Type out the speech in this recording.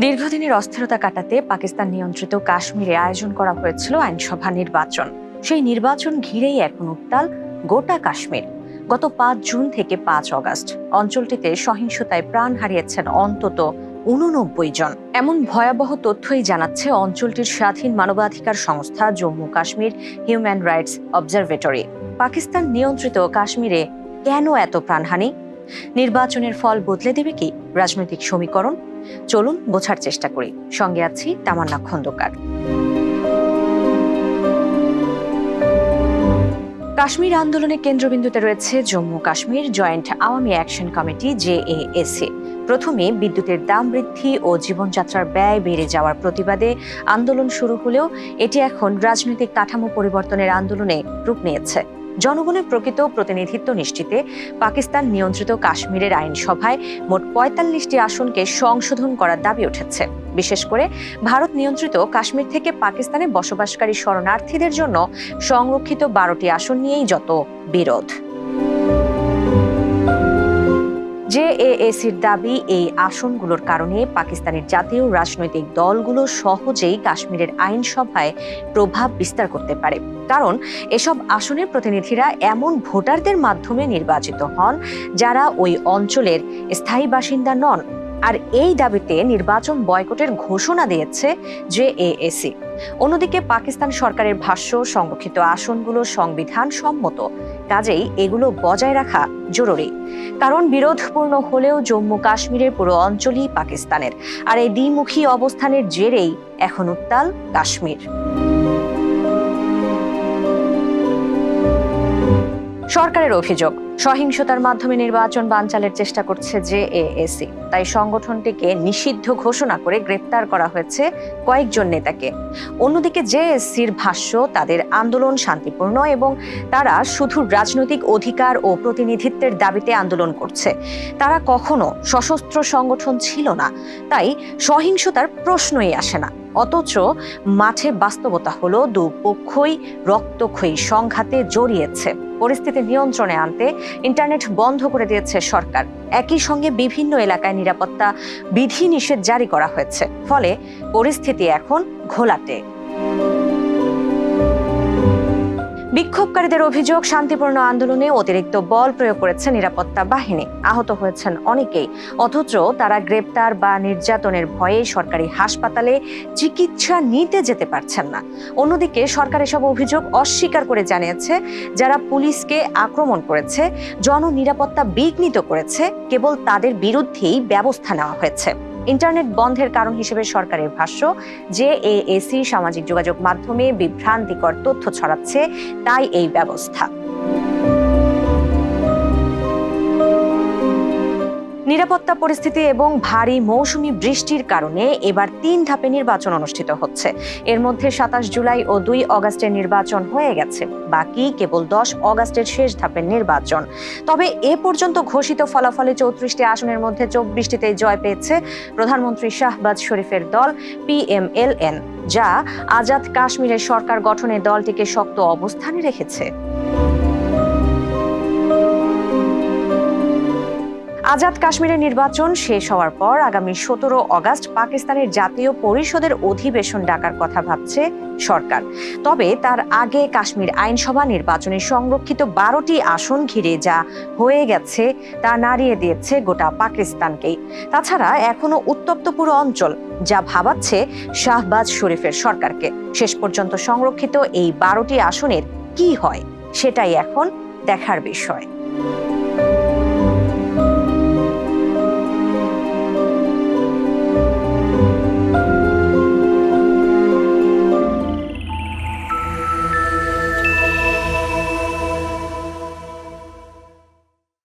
দীর্ঘদিনের অস্থিরতা কাটাতে পাকিস্তান নিয়ন্ত্রিত কাশ্মীরে আয়োজন করা হয়েছিল আইনসভা নির্বাচন। সেই নির্বাচন ঘিরেই এখন উত্তাল গোটা কাশ্মীর। গত ৫ জুন থেকে ৫ অগস্ট অঞ্চলটিতে সহিংসতায় প্রাণ হারিয়েছেন অন্তত ৮৯ জন। এমন ভয়াবহ তথ্যই জানাচ্ছে অঞ্চলটির স্বাধীন মানবাধিকার সংস্থা Jammu Kashmir human rights observatory. Pakistan নিয়ন্ত্রিত কাশ্মীরে কেন এত প্রাণহানি? নির্বাচনের ফল বদলে দেবে কি রাজনৈতিক সমীকরণ? চলুন বোঝার চেষ্টা করি। সঙ্গে আছি তামান্না খন্দকার। কাশ্মীর আন্দোলনের কেন্দ্রবিন্দুতে রয়েছে Jammu Kashmir joint Awami action committee JAAC। প্রথমে বিদ্যুতের দাম বৃদ্ধি ও জীবনযাত্রার ব্যয় বেড়ে যাওয়ার প্রতিবাদে আন্দোলন শুরু হলেও এটি এখন রাজনৈতিক কাঠামো পরিবর্তনের আন্দোলনে রূপ নিয়েছে। জনগণের প্রকৃত প্রতিনিধিত্ব নিশ্চিতে পাকিস্তান নিয়ন্ত্রিত কাশ্মীরের আইনসভায় মোট ৪৫টি আসনকে সংশোধন করার দাবি উঠেছে। বিশেষ করে ভারত নিয়ন্ত্রিত কাশ্মীর থেকে পাকিস্তানে বসবাসকারী শরণার্থীদের জন্য সংরক্ষিত ১২টি আসন নিয়েই যত বিরোধ। JAACর দাবি, এই আসনগুলোর কারণে পাকিস্তানের জাতীয় রাজনৈতিক দলগুলো সহজেই কাশ্মীরের আইনসভায় প্রভাব বিস্তার করতে পারে। কারণ এসব আসনের প্রতিনিধিরা এমন ভোটারদের মাধ্যমে নির্বাচিত হন যারা ওই অঞ্চলের স্থায়ী বাসিন্দা নন। আর এই দাবিতে নির্বাচন বয়কটের ঘোষণা দিয়েছে JAAC। অন্যদিকে পাকিস্তান সরকারের ভাষ্য, সংরক্ষিত আসনগুলো সংবিধান সম্মত, কাজেই এগুলো বজায় রাখা জরুরি। কারণ বিরোধপূর্ণ হলেও জম্মু কাশ্মীরের পুরো অঞ্চলই পাকিস্তানের, আর এই দ্বিমুখী অবস্থানের জেরেই এখন উত্তাল কাশ্মীর। সরকারের অভিযোগ, সহিংসতার মাধ্যমে নির্বাচন বানচালের চেষ্টা করছে JAAC। তাই সংগঠনটিকে নিষিদ্ধ ঘোষণা করে গ্রেপ্তার করা হয়েছে কয়েকজন নেতাকে। অন্যদিকে JAACর ভাষ্য, তাদের আন্দোলন শান্তিপূর্ণ এবং তারা শুধু রাজনৈতিক অধিকার ও প্রতিনিধিত্বের দাবিতে আন্দোলন করছে। তারা কখনো সশস্ত্র সংগঠন ছিল না, তাই সহিংসতার প্রশ্নই আসে না। অথচ মাঠে বাস্তবতা হলো দুপক্ষই রক্তক্ষয়ী সংঘাতে জড়িয়েছে। পরিস্থিতি নিয়ন্ত্রণে আনতে ইন্টারনেট বন্ধ করে দিয়েছে সরকার। একই সঙ্গে বিভিন্ন এলাকায় নিরাপত্তা বিধিনিষেধ জারি করা হয়েছে। ফলে পরিস্থিতি এখন ঘোলাটে। বিক্ষোভকারীদের অভিযোগ, শান্তিপূর্ণ আন্দোলনে অতিরিক্ত বল প্রয়োগ করেছে নিরাপত্তা বাহিনী। আহত হয়েছেন অনেকেই, অথচ তারা গ্রেপ্তার বা নির্যাতনের ভয়ে সরকারি হাসপাতালে চিকিৎসা নিতে যেতে পারছেন না। অন্যদিকে সরকার এসব অভিযোগ অস্বীকার করে জানিয়েছে, যারা পুলিশকে আক্রমণ করেছে, জননিরাপত্তা বিঘ্নিত করেছে, কেবল তাদের বিরুদ্ধেই ব্যবস্থা নেওয়া হয়েছে। ইন্টারনেট বন্ধের কারণ হিসেবে সরকারের ভাষ্য, JAAC সামাজিক যোগাযোগ মাধ্যমে বিভ্রান্তিকর তথ্য ছড়াচ্ছে, তাই এই ব্যবস্থা। নিরাপত্তা পরিস্থিতি এবং ভারী মৌসুমী বৃষ্টির কারণে এবার ৩ ধাপে নির্বাচন অনুষ্ঠিত হচ্ছে। এর মধ্যে ২৭ জুলাই ও ২ অগস্টের নির্বাচন হয়ে গেছে, বাকি কেবল 10 অগস্টের শেষ ধাপের নির্বাচন। তবে এ পর্যন্ত ঘোষিত ফলাফলে ৩৪টি আসনের মধ্যে ২৪টিতে জয় পেয়েছে প্রধানমন্ত্রী শাহবাজ শরীফের দল PMLN, যা আজাদ কাশ্মীরের সরকার গঠনে দলটিকে শক্ত অবস্থানে রেখেছে। আজাদ কাশ্মীরের নির্বাচন শেষ হওয়ার পর আগামী ১৭ অগস্ট পাকিস্তানের জাতীয় পরিষদের অধিবেশন ডাকার কথা ভাবছে সরকার। তবে তার আগে কাশ্মীর আইনসভা নির্বাচনে সংরক্ষিত ১২টি আসন ঘিরে যা হয়ে গেছে তা নাড়িয়ে দিয়েছে গোটা পাকিস্তানকেই। তাছাড়া এখনো উত্তপ্ত পুরো অঞ্চল, যা ভাবাচ্ছে শাহবাজ শরীফের সরকারকে। শেষ পর্যন্ত সংরক্ষিত এই ১২টি আসনের কি হয়, সেটাই এখন দেখার বিষয়।